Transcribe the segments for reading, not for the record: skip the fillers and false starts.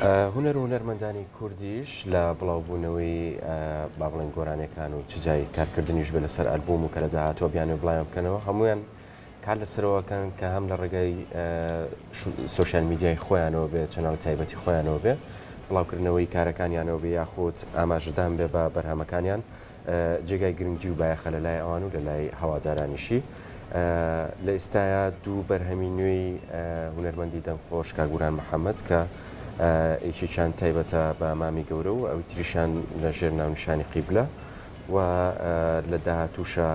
هونەر و هونەرمەندانی کوردیش لە بڵاوبوونەوەی با بڵێن گۆرانەکان و چجای کارکردنیش بێ لەسەر ئەلبوم و کە لە داهاتوە بیان و بڵایان بکەنەوە هەمویان کار لەسەرەوەکەن کە هەم لە ڕێگەی سوشیال میدیای خۆیانەوە بێ چەناڵ تایبەتی خۆیانەوە بێ بڵاوکردنەوەی کارەکانیانەوە بێ یاخود ئاماژەدان بێ بە بەرهەمەکانیان جێگای گرنگی و بایەخە لە لای ئەوان و لە لای هەوادارانیشی لە ئێستاە دوو بەرهەمی نوێی هونەرمەندی دەمخۆش کاگوران محەممەد کە ئیشیشان تایبەتە بە مامی گەورە و ئەوی تریشان لە ژێر ناونشانی قیبلە و لە داهاتووشە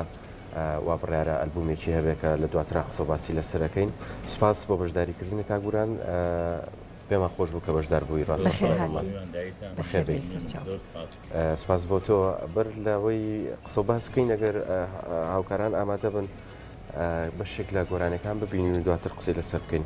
وا بڕیارە ئەلبومێکی هەبێکە لە دواترا قسە باسی لەسەرەکەین سوپاس بۆ بەشداریکردنی کاگوران پێمە خۆش بوو کە بەشدار بووی ڕاست سپاس بۆ تۆ بەر لەوەی قسە باس بکەین ئەگەر هاوکاران ئامادە بن بەشێک لە گۆرانەکان ببینین و دواتر قسەی لەسەر بکەین.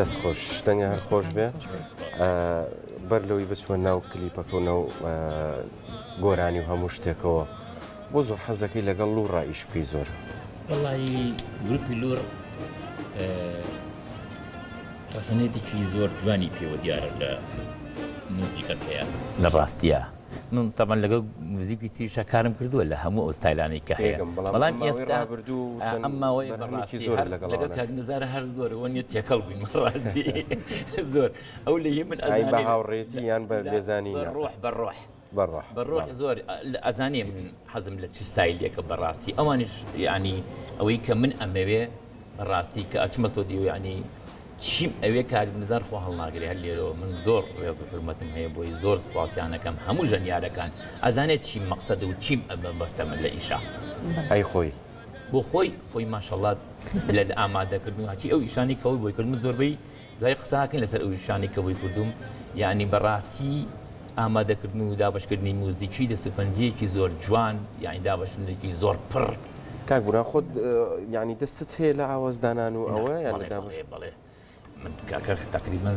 دەست خۆش شتەنگە هەر خۆش بێ بەر لەوەی بچمە ناو کلیپەکە و ناو گۆرانی و هەموو شتێکەوە بۆ زۆر حەزەکەی لەگەڵ لوڕ ڕائیش بکەی زۆر وەڵی گروپی لوڕ ڕەسەنێتێکی زۆر جوانی پێوە دیارە لە موزیکەکەیە لە ڕاستیە من تەمان لەگەڵ موزیکی تریشە کارم کردووە لە هەموو ئۆستایلانی کە هەیە بەڵام ئێستا ئەمماوەی بەڕاستی زۆر لەگەڵ کاگنزارە هەر زۆرەوە نیە تێکەڵ بووین ڕاستی زۆر ئەو لە هی من بە هاوڕێتی یان بە لێزانی بەڕۆح زۆر ئەزانێ من حەزم لە چ ستایلێکە بەڕاستی ئەوانش ینی ئەوەی کە من ئەمەوێ بەڕاستی کە ئەچمە سۆدی و ینی چیم ئەوێ کاگنزار خۆ هەڵناگری هەر لێرەوە من زۆر ڕێز و حرمەتم هەیە بۆی زۆر سوپاسیانەکەم هەموو ژەنیارەکان ئەزانێت چیم مەقسەدە و چیم بەستە من لە ئیشا ئەی خۆی بۆ خۆی ماشەڵات لە ئامادەکردن هاچی ئەو ئیشانی کەوەی بۆی کردم زۆربەی دوای قساکەین لەسەر ئەو ئیشانی کە بۆی کردوم یعنی بەڕاستی ئامادەکردن و دابشکردنی موزیکی دەستوپەنجەیەکی زۆر جوان یعنی دابشکردنێکی زۆر پڕ کاگوران خۆت یعنی دەستت هەیە لە ئاوازدانان و ئەوە یان لە دابش من کاکە تقریبا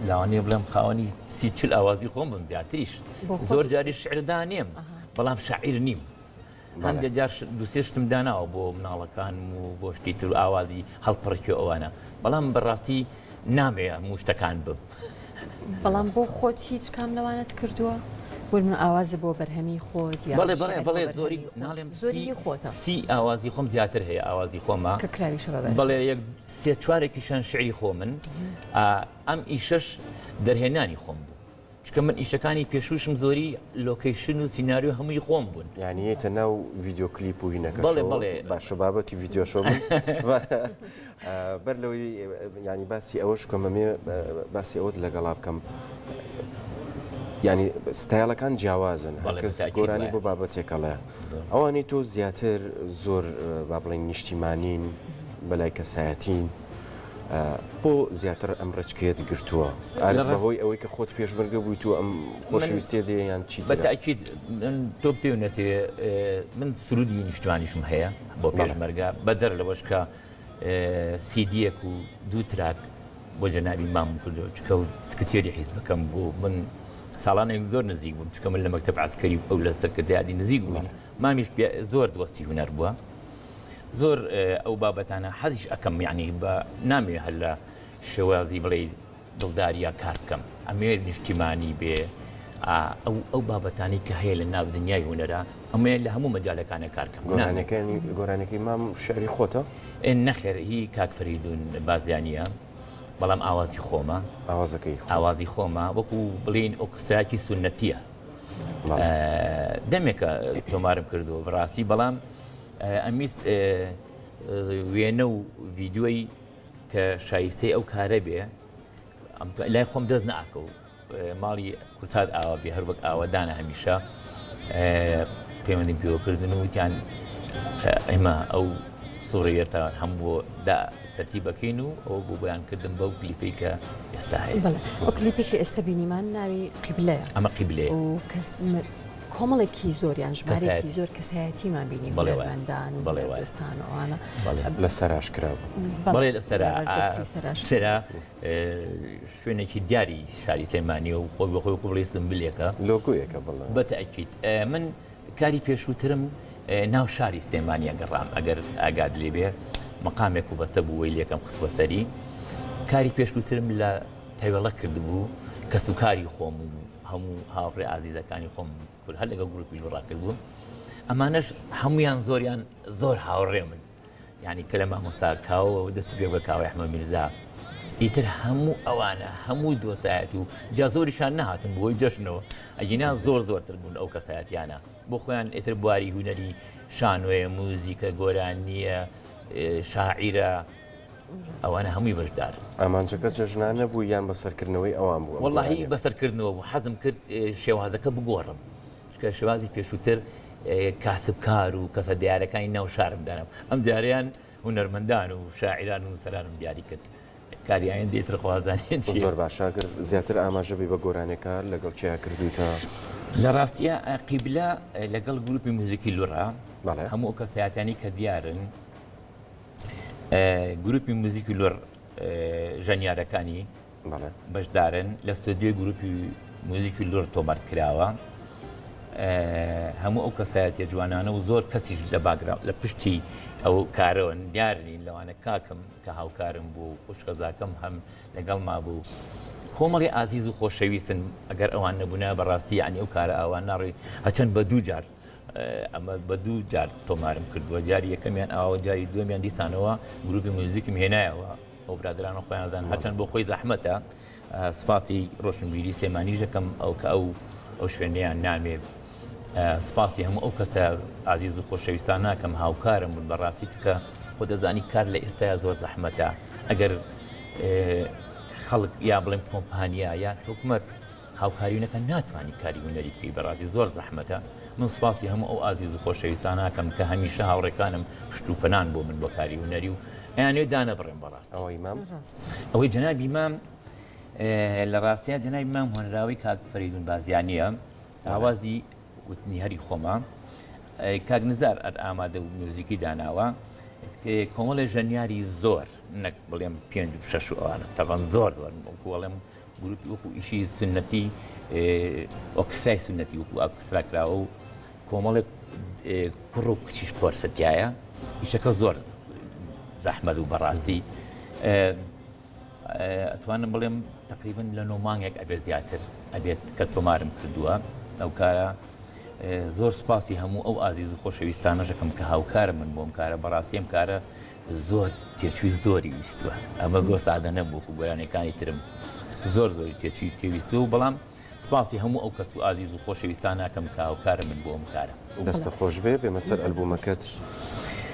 لاوانێ بڵێم خاوەنی 30-40 ئاوازی خۆم بم زیاتریش زۆر جاری شعردا نیم بەڵام شاعیر نیم هەندێک جار دووسێ شتم داناوە بۆ مناڵەکان و بۆ شتی تر و ئاوازی هەڵپڕکی ئەوانە بەڵام بەڕاستی نامێ هەموو شتەکان بم بەڵام بۆ خۆت هیچ کام لەوانت کردووە بۆ من ئاوازە بۆ بەرهەمی خۆت بەڵێ زۆری ناڵێم زۆری خۆتە سی ئاوازی خۆم زیاتر هەیە ئاوازی خۆمە کە کراویشە بەبێت بەڵێ یەک سێ چوارێکیشان شعری خۆ من ئەم ئیشەش دەرهێنانی خۆم بوو چکە من ئیشەکانی پێشوشم زۆری لۆکیشن و سیناریۆ هەمووی خۆم بوون یعنیێتە ناو ڤیددیۆ کلیپ و هینەکە باشە بابەتی ڤیددیۆشۆ بەر لەوەی ینی باسی ئەوەش کۆمەمێ باسی ئەوت لەگەڵا بکەم ینی ستایلەکان جیاوازن هەرکەس گۆرانی بۆ بابەتێکەڵێ ئەوانەی تۆ زیاتر زۆر با بڵێن نیشتیمانین بەلای کەسایەتین بۆ زیاتر ئەم ڕچکێت گرتووە بەهۆی ئەوەی کە خۆت پێشمەرگە بووی تو ئەم خۆشەویستێ دەیان چی بەتاکید تۆ بتێونێتێ من سرودی نیشتوانیشم هەیە بۆ پێشمەرگە بەدەر لەوەش کە سیدیەک و دوو تراک بۆ جەنابی مام کردو چکە و سکرتێری حیزبەکەم بوو من ساڵانێک زۆر نزیک بووم چکە من لە مەکتەب عسکەری ئەو لە سەرکردایاتی نزیک بووین مامیش زۆر دۆستی هونەر بووە زۆر ئەو بابەتانە حەزیش ئەەکەم یعنی بە نامێ هەر لە شێوازی بڵێ دڵداریە کار بکەم ئەمێ نیشتیمانی بێ ئەو بابەتانی کە هەیە لە ناو دنیای هونەرە ئەمێ لە هەموو مەجالەکانە کار بکەم گۆرانەکەی مام شعری خۆتە نەخێر هی کاک فەریدون بازیانیە بەڵام ئاوازی خۆمە ئاوازی خۆمە وەکو بڵین ئۆکستراکی سونەتیە دەمێکە تۆمارم کردو بەڕاستی بەڵام ئەمیست وێنە و ڤیددیۆی کە شایستەی ئەو کارە بێ لای خۆم دەست ناکە و ماڵی کورتات ئاوا بێ هەر وەک ئاوادانە هەمیشە پەیوەندیم پێوەکردن و وتیان ئێمە ئەو سوڕیەتە هەموو تەرتیبەکەین و ئەو بۆ بەیانکردن بەو کلیپەی کە ئێستا هەیە ئەو کلیپێکی ئێستا بینیمان ناوی قیبلەیە ئەمە قیبلەیە و کۆمەڵێکی زۆریان ژمارێکی زۆر کەسایەتیمان بینی هەڵێوەندان و بەڵێوەستان ئەوانە لە سەراش کرا بەڵێ لە سەرا شوێنێکی دیاری شاری سلێمانی و خۆی بەخۆی وەکو بڵێ سمبلێکە لۆگۆیەکە بڵێ بەتەئەکید من کاری پێشووترم ناو شاری سلێمانیە گەڕام ئەگەر ئاگاد لێ بێ مەقامێک و بەستە بوو وەی لێکم خست بەسەری کاری پێشووترم لە تەوێڵە کردبوو کە سوکاری خۆم و هەموو هاوڕێ ئازیزەکانی خۆم کورد هەر لەگەڵ گروپی لوڕاکرد بوو ئەمانەش هەمویان زۆریان زۆر هاوڕێ من یعنی کە لە مامۆستا کاوە دەستی پێ بە کاوەی ئەحمەد میرزا ئیتر هەموو ئەوانە هەموو دۆستایەتی و جا زۆریشان نەهاتن بۆی جەشنەوە ئەگینا زۆر زۆرتر بوون ئەو کەسایەتیانە بۆ خۆیان ئیتر بواری هونەری شانۆیە موزیکە گۆرانیە شاعیرە ئەوانە هەمووی بەشدار ئامانجەکە جەژنانە بوو یان بەسەرکردنەوەی ئەوان بوو وەڵاهی بەسەرکردنەوە بوو حەزم کرد شێوازەکە بگۆڕم کە شێوازی پێشووتر کاسبکار و کەسە دیارەکانی ناو شارم دانم ئەم دیارەیان هونەرمەندان و شاعران و نووسەرانم دیاری کرد کاریان دێتر خوازانێن زۆر باشاگر زیاتر ئاماژەبی بە گۆرانێکە لەگەڵ چیا کردویتە لە ڕاستیە قیبلە لەگەڵ گروپی موزیکی لوڕا هەموو ئەو کەسایەتانی کە دیارن گروپی موزیکی لۆر ژەنیارەکانی بەشدارن لە ستۆدیۆی گروپی موزیکی لۆر تۆمار کراوە هەموو ئەو کەسایەتیە جوانانە و زۆر کەسیش لە لە پشتی ئەو کارەوە دیارنی لەوانە کاکەم کە هاوکارم بوو خوشکەزاکەم هەم لەگەڵ ما بوو کۆمەڵی ئازیز و خۆشەویستن ئەگەر ئەوان نەبوونا بەڕاستی ینی ئەو کارە ئەوان ناڕێ هەچەند بە دوو جار ئەمە بە دوو جار تۆمارم کردووە جاری یەکەمیان ئاوە جاری دووەمیان دیسانەوە گروپی موزیکم هێنایەوە ئەو برادرانە خۆیانزان هەرچەند بۆ خۆی زەحمەتە سپاسی ڕۆشنبیری سلێمانی ژەکەم ئەو کە ئەو شوێنەیان نامێ سپاسی هەموو ئەو کەسە ئازیز و خۆشەویستان ناکەم هاوکارم بوون بەڕاستی چکە خۆ دەزانی کار لە ئێستایا زۆر زەحمەتە ئەگەر خەڵک یا بڵێم کۆمپانیا یا حکومەت هاوکاریونەکە ناتوانانی کاری هونەری بکەی بەڕاستی زۆر زەحمەتە من سپاسی هەموو ئەو ئازیز و خۆشەویستان ناکەم کە هەمیشە هاوڕێکانم پشت و پەنان بۆ من بۆ کاری هونەری و ئەیانێ دانە بڕێن بەڕاست ئەوەی جەنابی مام لە ڕاستیە جەنابی مام هۆنراوی کاک فەریدون بازیانیە ئاوازی وتنی هەری خۆمە کاک نزار ئامادە و میوزیکی داناوە کۆمەڵی ژەنیاری زۆر نەک بڵێم 5-6 ئەوانە تەڤەن زۆر وەڵێم گروپی وەکو ئیشی سنەتی ئۆکسترای سنەتی وەکو ئۆکستراکراوە و کۆمەڵێک کوڕ و کچیش کۆرسەتیایە ئیشەکە زۆر زەحمەت و بەڕاستی ئەتوانم بڵێم تقریبن لە 9 مانگێک ئەبێت زیاتر ئەبێت کە تۆمارم کردووە ئەو کارە زۆر سپاسی هەموو ئەو ئازیز و خۆشەویستانەژەکەم کە هاوکارە من بۆم کارە بەڕاستی ئەم کارە زۆر تێچووی زۆری ویستووە ئەمە زۆر سادە نەبوو و گۆرانەکانی ترم زۆر زۆری تێچووی تێویستوە و بەڵام سپاسی هەموو ئەو کەس و ئازیز و خۆشەویستان ناکەم کە هاوکارە من بۆ ئەم کارە دەستە خۆش بێ بێمە سەر ئەلبومەکەت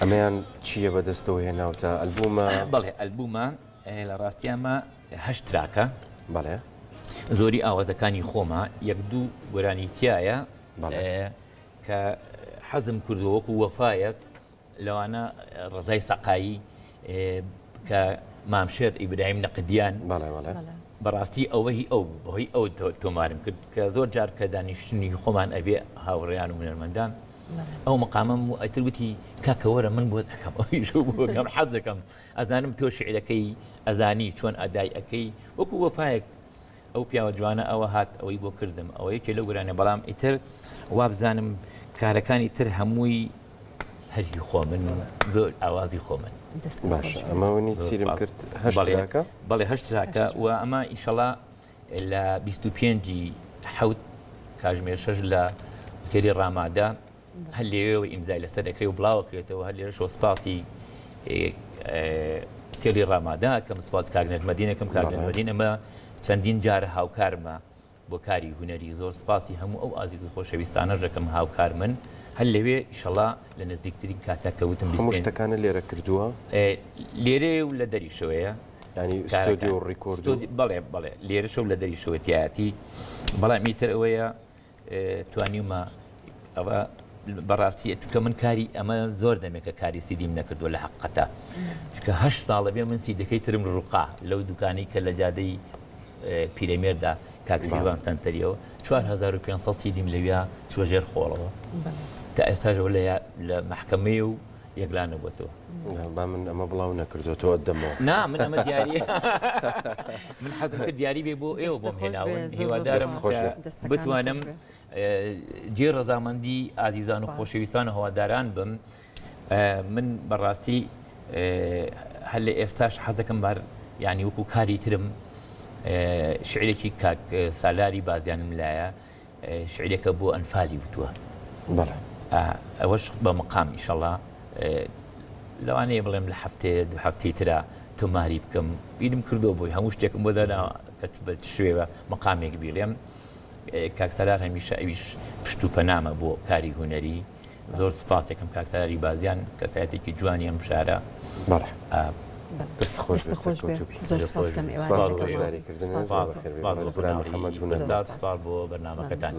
ئەمەیان چییە بەدەستەوە هێناوتە ئەلبومە بەڵێ ئەلبومە لە ڕاستیامە 8 تراکە بەڵێ زۆری ئاوازەکانی خۆمە یەک دوو گۆرانی تایە کە حەزم کردو وەکو وەفایەک لەوانە ڕزای سەقایی کە مامشێر ئیبراهیم نەقدیان بەڕاستی ئەوەی ئەو بەهۆی ئەو تۆمارم کرد کە زۆر جار کە دانیشتنی خۆمان ئەبێ هاوڕێیان و هونەرمەندان ئەو مقامم و ئەتروتی کاکەوەرە من بۆ دەکەم ئەویش بۆکەم حەز دەکەم ئەزانم تۆ شعرەکەی ئەزانی چۆن ئەدای ئەەکەی وەکو وەفایەک ئەو پیاوە جوانە ئەوە هات ئەوەی بۆ کردم ئەوەیەکێ لە گورانە بەڵام ئیتر وا بزانم کارەکانی تر هەمووی هەری خۆ من زۆر ئاوازی خۆ من باش ئەمەونی سیرم کرد هەشتراکە بەڵێ هەشتراکە و ئەمە ئیشەڵا لە 25 حەوت کاژمێر 6 لە وتێری ڕامادا هەر لێوێەوە ئیمزای لەسەر دەکرێت و بڵاوەکرێتەوە هەر لێرە سوپاسی تێلی ڕامادا کەم سوپاس کاگنێت مەدینەکەم کاگنێت مەدینە ئەمە چەندین جارە هاوکارمە بۆ کاری هونەری زۆر سپاسی هەموو ئەو ئازیز و خۆشەویستانە ژەکەم هاوکار من هەر لەوێ ئیشەڵا لە نزیکترین کاتە کەوتم هەموو شتەکانە لێرە کردووە لێرێ و لە دەریشەوەیە ینی ستۆدیۆ و ڕیکۆرد بەڵێ بەڵێ لێرەشە و لە دەریشەوەتیایەتی بەڵام میتر ئەوەیە توانیمە ئەوە بەڕاستی کە من کاری ئەمە زۆر دەمێکە کاری سیدیم نەکردووە لە حقەتە چکە 8 ساڵە بێ من سیدەکەی ترم ڕووقا لەو دوکانی کە لە جادەی پیرەمێردا کاکسیوان سنتەریەوە 4500 سیدیم لەویا چوە ژێر خۆڵەوە تا ئێستاژەوە لە محکەمەی و یەکلانە بۆتەوە با من ئەمە بڵاو نەکردو تۆ دەمەوە نا من ئەمە دیاری من حەزم کرد دیاری بێ بۆ ئێوە بۆ هێناون هیوادارم بتوانم جێ ڕەزامەندی ئازیزان و خۆشەویستان و هەواداران بم من بەڕاستی هەر لە ئێستاش حەزەکەم بار یعنی وەکو کاری ترم شعرێکی کاک سالاری بازیانم لایە شعرێکە بۆ ئەنفالی وتووە ئەوەش بە مقام ئیشەڵا لەوانەیە بڵێم لە هەفتێ دو هەفتەی ترا تۆماری بکەم بیرم کردو بۆی هەموو شتێکم بۆ دەناوە کە بە شوێوە مقامێک بیڵێم کاک سالار هەمیشە ئەویش پشت و پەنامە بۆ کاری هونەری زۆر سپاسێکم کاک سالاری بازیان کەسایەتێکی جوانی ئەم شارە دەست خۆش زۆر سپاسکەم ئێوارەکردن سپاس بۆ بەرنامەکەتان.